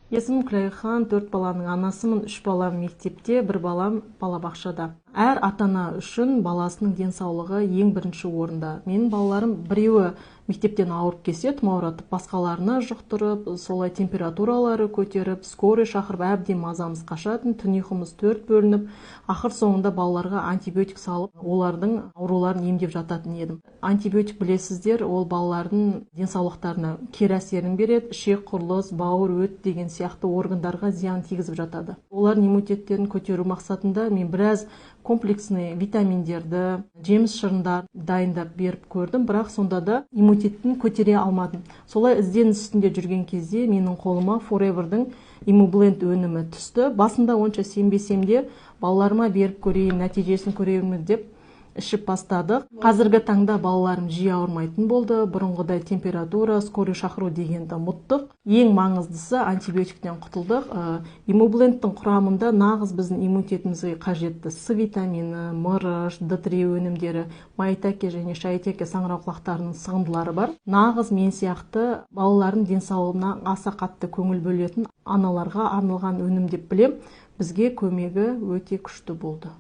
Есімім Күлайхан, 4 баланың анасымын, 3 балам мектепте, 1 балам балабақшада. Әр ата-ана үшін баласының денсаулығы ең бірінші орында. Менің балаларым біреуі мектептен ауырып келсе, тұмауратып, басқаларына жұқтырып, солай температуралары көтеріп, скорый шақырып, әбден мазамыз қашатын, түн ұйқымыз 4 бөлініп, ақыр соңында балаларға антибиотик салып, олардың ауруларын емдеп жататын едім. Антибиотик, білесіздер, ол балалардың денсаулықтарына кері әсерін береді, ішек, құрылыс, бауыр, өт деген сияқты органдарға зиян тигізіп жатады. Олардың иммунитеттерін көтеру мақсатында мен біраз комплексный витаминдерді, жеміс шырындар дайындап беріп көрдім, бірақ сонда да иммунитетін көтере алмадым. Солай ізденіс үстінде жүрген кезде менің қолыма Forever'дың Immublend өнімі түсті. Басында онша сенбесем де, балаларыма беріп көрейін, нәтижесін көремін деп ішіп бастадық. Қазіргі таңда балаларым жиі ауырмайтын болды. Бұрынғыдай температура, скорый шақыру дегенді ұмыттық. Ең маңыздысы антибиотиктен құтылдық. Immublendтің құрамында нағыз біздің иммунитетімізге қажетті С витамині, мырыш, D3 өнімдері, майтаке және шайтеке саңырауқұлақтарының сығындылары бар. Нағыз мен сияқты балалардың денсаулығына аса қатты көңіл бөлетін аналарға арналған өнім деп білем. Бізге көмегі өте күшті болды.